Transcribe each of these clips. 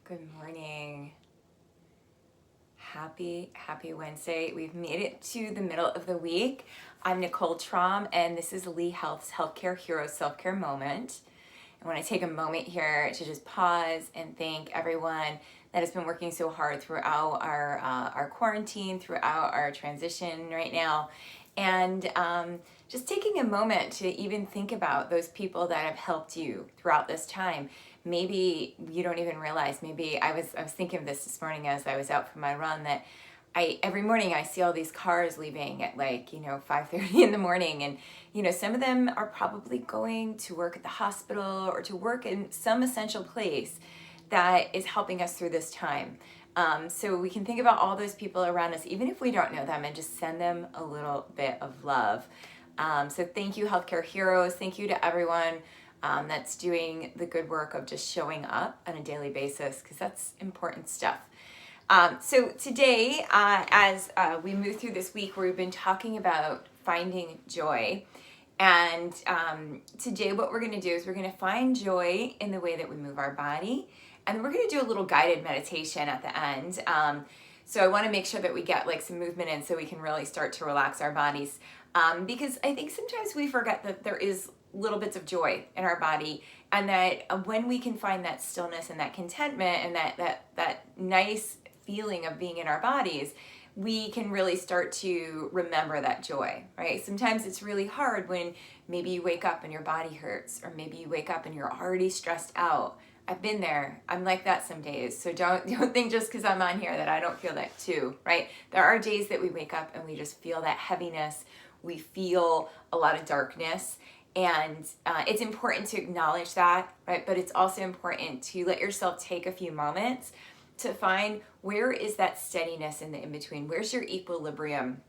Good morning. Happy Wednesday. We've made it to the middle of the week. I'm Nicole Traum, and this is Lee Health's Healthcare Hero Self-Care Moment. I want to take a moment here to just pause and thank everyone that has been working so hard throughout our quarantine, throughout our transition right now, and just taking a moment to even think about those people that have helped you throughout this time. Maybe you don't even realize. Maybe I was thinking of this morning as I was out for my run, that every morning I see all these cars leaving at 5:30 in the morning, and some of them are probably going to work at the hospital or to work in some essential place that is helping us through this time. So we can think about all those people around us, even if we don't know them, and just send them a little bit of love. So thank you, Healthcare Heroes. Thank you to everyone that's doing the good work of just showing up on a daily basis, because that's important stuff. So today, as we move through this week, we've been talking about finding joy. And today what we're going to do is we're going to find joy in the way that we move our body. And we're going to do a little guided meditation at the end. So I want to make sure that we get some movement in so we can really start to relax our bodies. Because I think sometimes we forget that there is little bits of joy in our body, and that when we can find that stillness and that contentment and that nice feeling of being in our bodies, we can really start to remember that joy, right? Sometimes it's really hard when maybe you wake up and your body hurts, or maybe you wake up and you're already stressed out. I've been there. I'm like that some days. So don't think just because I'm on here that I don't feel that too, right? There are days that we wake up and we just feel that heaviness. We feel a lot of darkness. And it's important to acknowledge that, right? But it's also important to let yourself take a few moments to find, where is that steadiness in the in-between? Where's your equilibrium?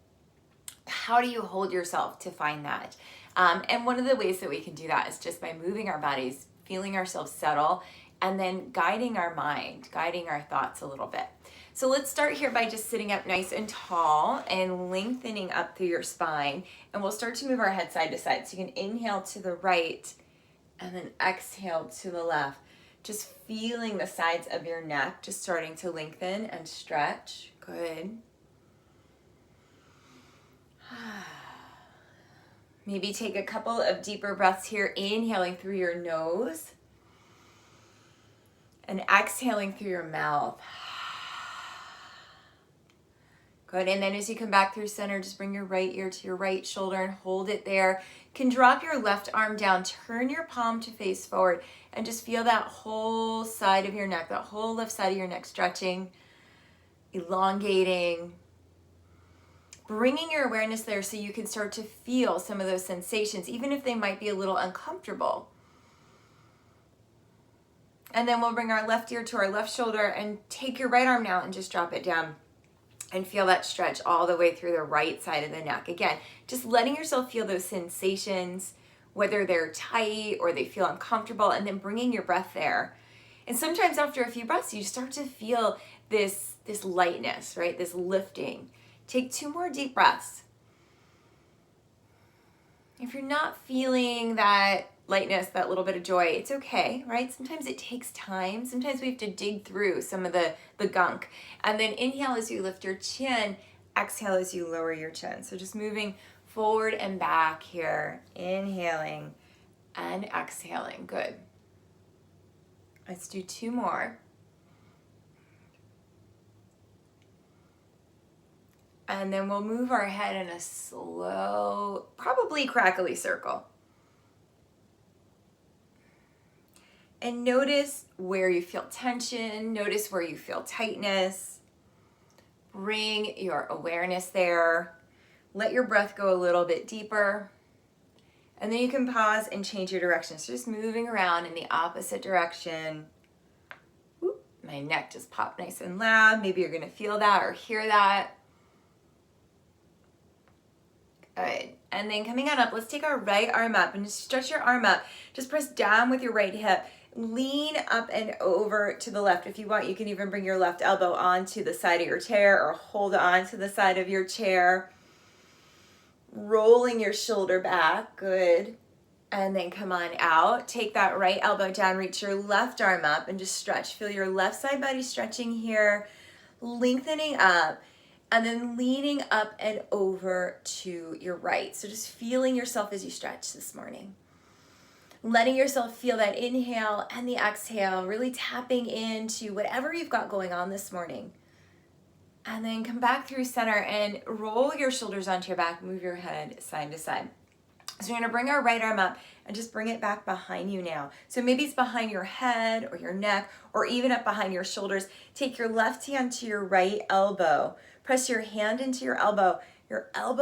How do you hold yourself to find that? And one of the ways that we can do that is just by moving our bodies, feeling ourselves settle, and then guiding our mind, guiding our thoughts a little bit. So let's start here by just sitting up nice and tall and lengthening up through your spine. And we'll start to move our head side to side. So you can inhale to the right and then exhale to the left. Just feeling the sides of your neck just starting to lengthen and stretch. Good. Maybe take a couple of deeper breaths here, inhaling through your nose and exhaling through your mouth. Good, and then as you come back through center, just bring your right ear to your right shoulder and hold it there. You can drop your left arm down, turn your palm to face forward, and just feel that whole side of your neck, that whole left side of your neck stretching, elongating. Bringing your awareness there so you can start to feel some of those sensations, even if they might be a little uncomfortable. And then we'll bring our left ear to our left shoulder and take your right arm now and just drop it down and feel that stretch all the way through the right side of the neck. Again, just letting yourself feel those sensations, whether they're tight or they feel uncomfortable, and then bringing your breath there. And sometimes after a few breaths, you start to feel this lightness, right? This lifting. Take 2 more deep breaths. If you're not feeling that lightness, that little bit of joy, it's okay, right? Sometimes it takes time. Sometimes we have to dig through some of the gunk. And then inhale as you lift your chin, exhale as you lower your chin. So just moving forward and back here, inhaling and exhaling. Good. Let's do 2 more. And then we'll move our head in a slow, probably crackly circle. And notice where you feel tension. Notice where you feel tightness. Bring your awareness there. Let your breath go a little bit deeper. And then you can pause and change your direction. So just moving around in the opposite direction. Whoop, my neck just popped nice and loud. Maybe you're going to feel that or hear that. Good. And then coming on up, let's take our right arm up and just stretch your arm up. Just press down with your right hip. Lean up and over to the left. If you want, you can even bring your left elbow onto the side of your chair or hold on to the side of your chair. Rolling your shoulder back. Good. And then come on out. Take that right elbow down, reach your left arm up and just stretch. Feel your left side body stretching here, lengthening up, and then leaning up and over to your right. So just feeling yourself as you stretch this morning. Letting yourself feel that inhale and the exhale, really tapping into whatever you've got going on this morning. And then come back through center and roll your shoulders onto your back, move your head side to side. So we're gonna bring our right arm up and just bring it back behind you now. So maybe it's behind your head or your neck or even up behind your shoulders. Take your left hand to your right elbow. Press your hand into your elbow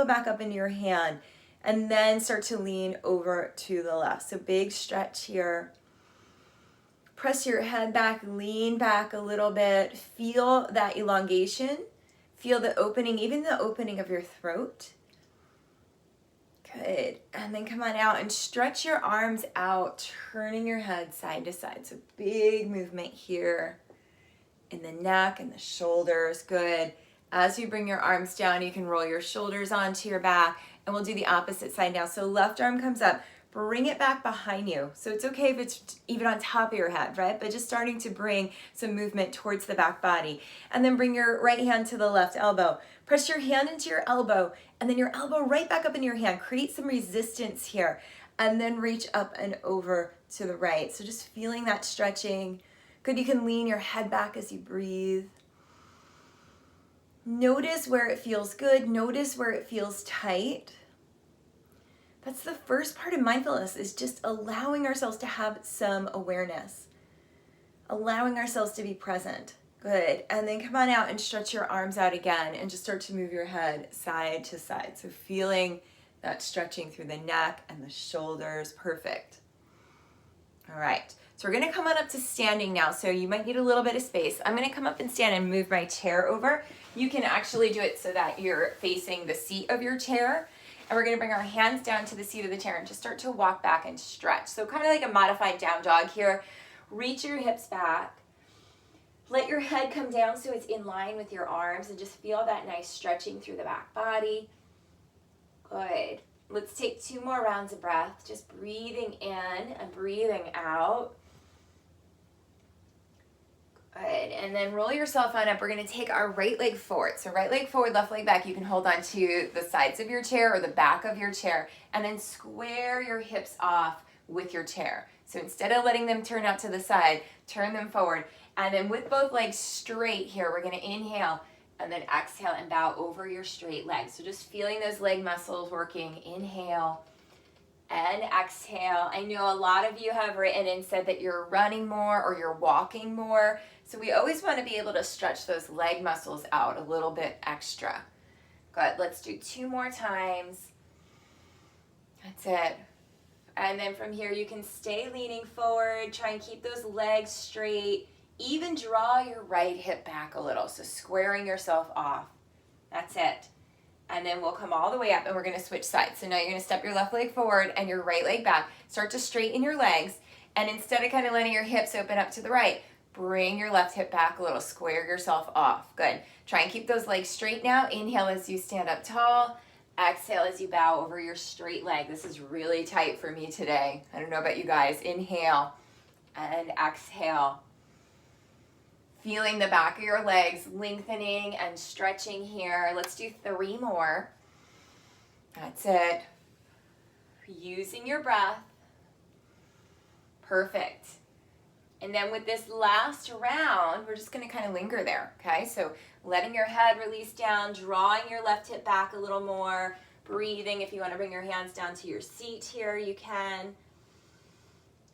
back up into your hand, and then start to lean over to the left. So big stretch here. Press your head back, lean back a little bit. Feel that elongation. Feel the opening, even the opening of your throat. Good. And then come on out and stretch your arms out, turning your head side to side. So big movement here in the neck and the shoulders. Good. As you bring your arms down, you can roll your shoulders onto your back, and we'll do the opposite side now. So left arm comes up, bring it back behind you. So it's okay if it's even on top of your head, right? But just starting to bring some movement towards the back body. And then bring your right hand to the left elbow. Press your hand into your elbow, and then your elbow right back up in your hand. Create some resistance here, and then reach up and over to the right. So just feeling that stretching. Good, you can lean your head back as you breathe. Notice where it feels good. Notice where it feels tight. That's the first part of mindfulness, is just allowing ourselves to have some awareness. Allowing ourselves to be present. Good. And then come on out and stretch your arms out again and just start to move your head side to side. So feeling that stretching through the neck and the shoulders. Perfect. All right. So we're going to come on up to standing now. So you might need a little bit of space. I'm going to come up and stand and move my chair over. You can actually do it so that you're facing the seat of your chair. And we're going to bring our hands down to the seat of the chair and just start to walk back and stretch. So kind of like a modified down dog here. Reach your hips back. Let your head come down so it's in line with your arms, and just feel that nice stretching through the back body. Good. Let's take 2 more rounds of breath. Just breathing in and breathing out. Good. And then roll yourself on up. We're going to take our right leg forward. So right leg forward, left leg back. You can hold on to the sides of your chair or the back of your chair, and then square your hips off with your chair. So instead of letting them turn out to the side, turn them forward. And then with both legs straight here, we're going to inhale and then exhale and bow over your straight legs. So just feeling those leg muscles working. Inhale and exhale. I know a lot of you have written and said that you're running more or you're walking more. So we always want to be able to stretch those leg muscles out a little bit extra. Good. Let's do 2 more times. That's it. And then from here, you can stay leaning forward. Try and keep those legs straight. Even draw your right hip back a little. So squaring yourself off. That's it. And then we'll come all the way up and we're going to switch sides. So now you're going to step your left leg forward and your right leg back. Start to straighten your legs. And instead of kind of letting your hips open up to the right, bring your left hip back a little. Square yourself off. Good. Try and keep those legs straight now. Inhale as you stand up tall. Exhale as you bow over your straight leg. This is really tight for me today. I don't know about you guys. Inhale and exhale. Feeling the back of your legs lengthening and stretching here. Let's do 3 more. That's it. Using your breath. Perfect. And then with this last round, we're just going to kind of linger there, okay? So letting your head release down, drawing your left hip back a little more, breathing. If you want to bring your hands down to your seat here, you can.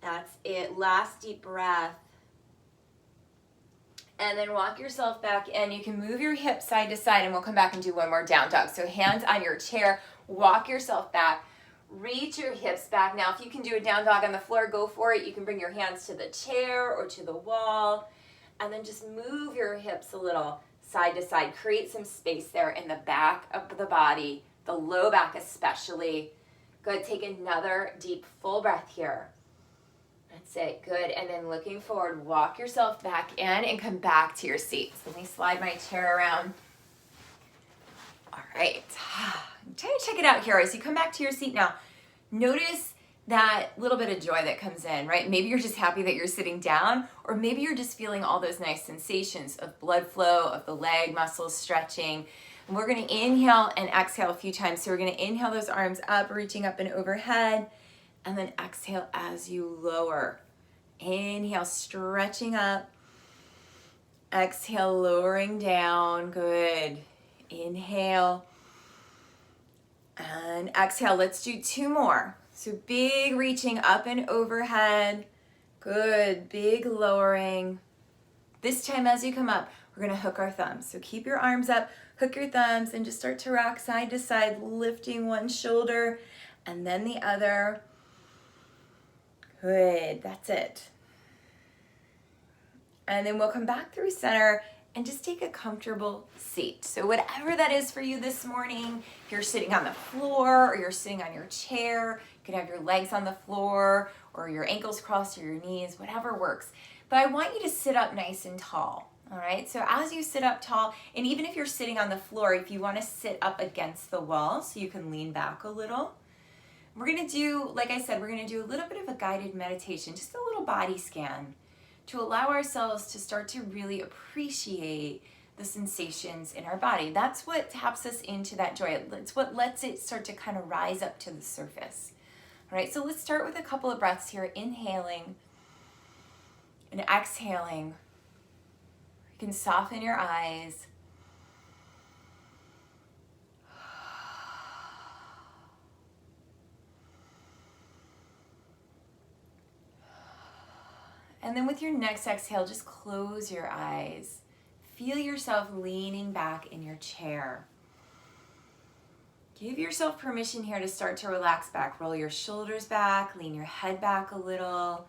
That's it. Last deep breath. And then walk yourself back in. You can move your hips side to side, and we'll come back and do 1 more down dog. So hands on your chair, walk yourself back, reach your hips back. Now, if you can do a down dog on the floor, go for it. You can bring your hands to the chair or to the wall, and then just move your hips a little side to side. Create some space there in the back of the body, the low back especially. Good. Take another deep, full breath here. That's it. Good. And then looking forward, walk yourself back in and come back to your seat. So let me slide my chair around. All right. Try to check it out here. As you come back to your seat now, notice that little bit of joy that comes in, right? Maybe you're just happy that you're sitting down, or maybe you're just feeling all those nice sensations of blood flow, of the leg muscles stretching. And we're gonna inhale and exhale a few times. So we're gonna inhale those arms up, reaching up and overhead, and then exhale as you lower. Inhale, stretching up. Exhale, lowering down. Good. Inhale and exhale. Let's do 2 more. So big reaching up and overhead. Good. Big lowering. This time as you come up, we're going to hook our thumbs. So keep your arms up, hook your thumbs, and just start to rock side to side, lifting one shoulder and then the other. Good. That's it. And then we'll come back through center and just take a comfortable seat. So whatever that is for you this morning, if you're sitting on the floor or you're sitting on your chair, you can have your legs on the floor or your ankles crossed or your knees, whatever works. But I want you to sit up nice and tall, all right? So as you sit up tall, and even if you're sitting on the floor, if you want to sit up against the wall so you can lean back a little, we're going to do, like I said, we're going to do a little bit of a guided meditation, just a little body scan, to allow ourselves to start to really appreciate the sensations in our body. That's what taps us into that joy. It's what lets it start to kind of rise up to the surface. All right, so let's start with a couple of breaths here, inhaling and exhaling. You can soften your eyes. And then with your next exhale, just close your eyes. Feel yourself leaning back in your chair. Give yourself permission here to start to relax back. Roll your shoulders back, lean your head back a little.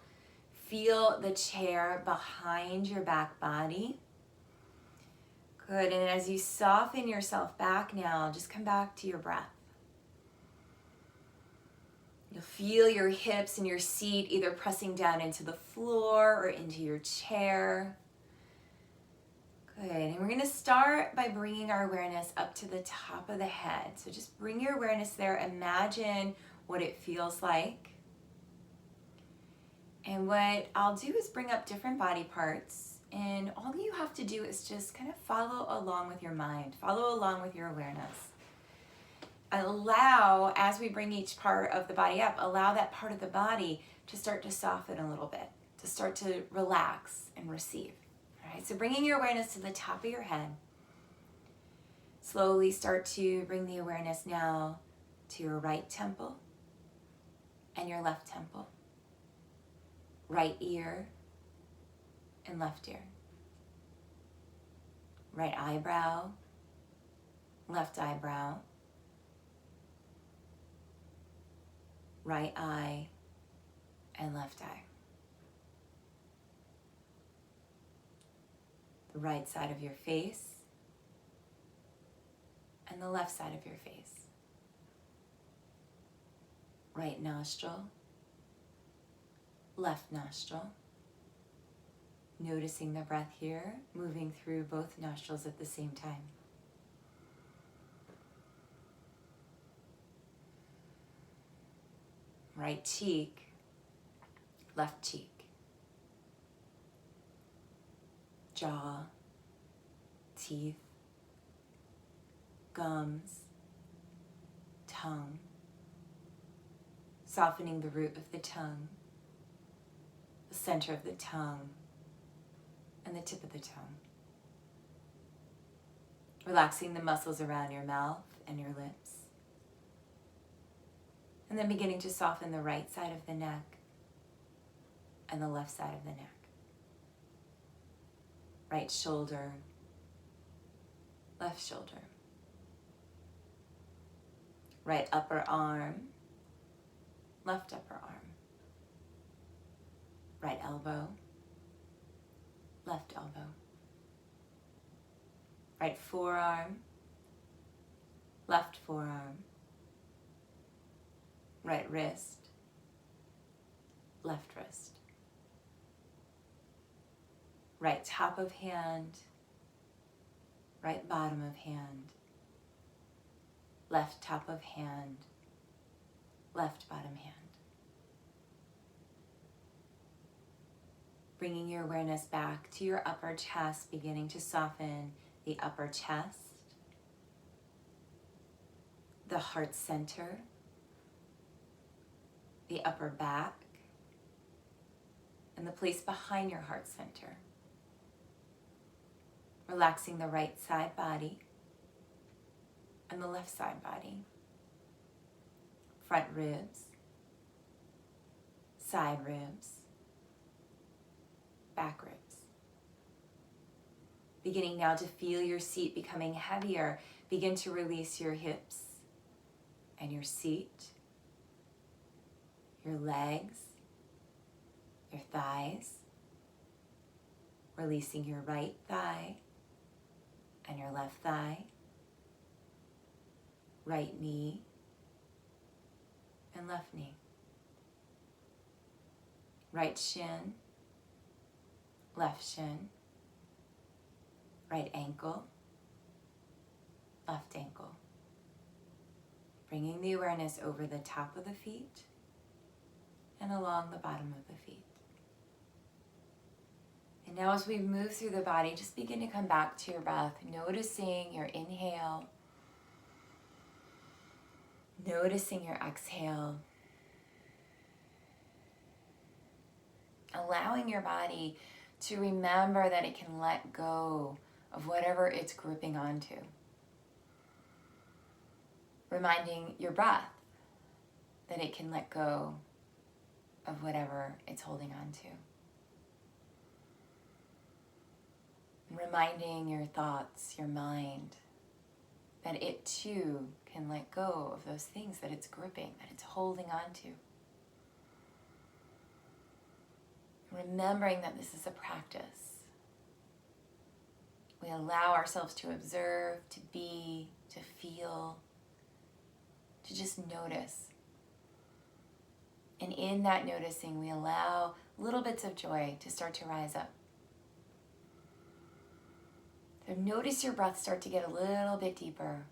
Feel the chair behind your back body. Good, and as you soften yourself back now, just come back to your breath. You'll feel your hips and your seat either pressing down into the floor or into your chair. Good, and we're gonna start by bringing our awareness up to the top of the head. So just bring your awareness there, imagine what it feels like. And what I'll do is bring up different body parts, and all you have to do is just kind of follow along with your mind, follow along with your awareness. Allow, as we bring each part of the body up, allow that part of the body to start to soften a little bit, to start to relax and receive. All right, so bringing your awareness to the top of your head. Slowly start to bring the awareness now to your right temple and your left temple. Right ear and left ear. Right eyebrow, left eyebrow. Right eye and left eye. The right side of your face and the left side of your face. Right nostril, left nostril. Noticing the breath here, moving through both nostrils at the same time. Right cheek, left cheek. Jaw, teeth, gums, tongue. Softening the root of the tongue, the center of the tongue, and the tip of the tongue. Relaxing the muscles around your mouth and your lips. And then beginning to soften the right side of the neck and the left side of the neck. Right shoulder, left shoulder. Right upper arm, left upper arm. Right elbow, left elbow. Right forearm, left forearm. Right wrist, left wrist. Right top of hand, right bottom of hand. Left top of hand, left bottom hand. Bringing your awareness back to your upper chest, beginning to soften the upper chest, the heart center, the upper back, and the place behind your heart center. Relaxing the right side body and the left side body. Front ribs, side ribs, back ribs. Beginning now to feel your seat becoming heavier. Begin to release your hips and your seat, your legs, your thighs. Releasing your right thigh and your left thigh, right knee and left knee, right shin, left shin, right ankle, left ankle. Bringing the awareness over the top of the feet and along the bottom of the feet. And now as we move through the body, just begin to come back to your breath, noticing your inhale, noticing your exhale, allowing your body to remember that it can let go of whatever it's gripping onto. Reminding your breath that it can let go of whatever it's holding on to. Reminding your thoughts, your mind, that it too can let go of those things that it's gripping, that it's holding on to. Remembering that this is a practice. We allow ourselves to observe, to be, to feel, to just notice. And in that noticing, we allow little bits of joy to start to rise up. So notice your breath start to get a little bit deeper.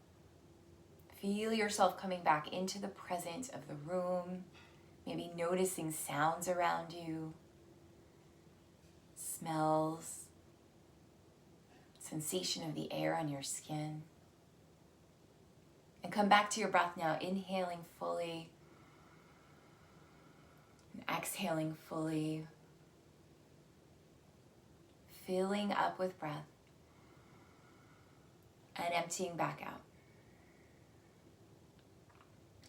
Feel yourself coming back into the presence of the room, maybe noticing sounds around you, smells, sensation of the air on your skin. And come back to your breath now, inhaling fully and exhaling fully, filling up with breath and emptying back out.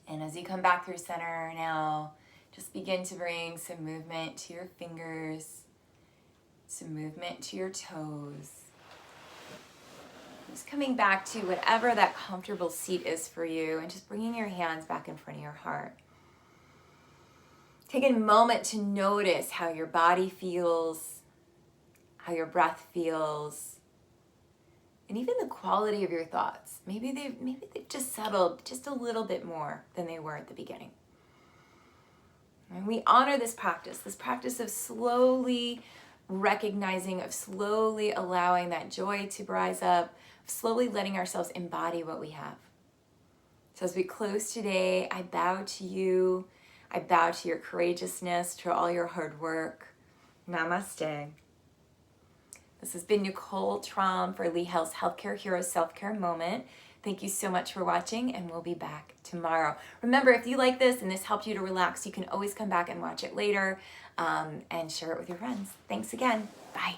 And as you come back through center now, just begin to bring some movement to your fingers, some movement to your toes. Just coming back to whatever that comfortable seat is for you and just bringing your hands back in front of your heart. Take a moment to notice how your body feels, how your breath feels, and even the quality of your thoughts. Maybe they've just settled just a little bit more than they were at the beginning. And we honor this practice of slowly recognizing, of slowly allowing that joy to rise up, of slowly letting ourselves embody what we have. So as we close today, I bow to you. I bow to your courageousness, to all your hard work. Namaste. This has been Nicole Traum for Lee Health's Healthcare Hero Self-Care Moment. Thank you so much for watching, and we'll be back tomorrow. Remember, if you like this and this helped you to relax, you can always come back and watch it later and share it with your friends. Thanks again. Bye.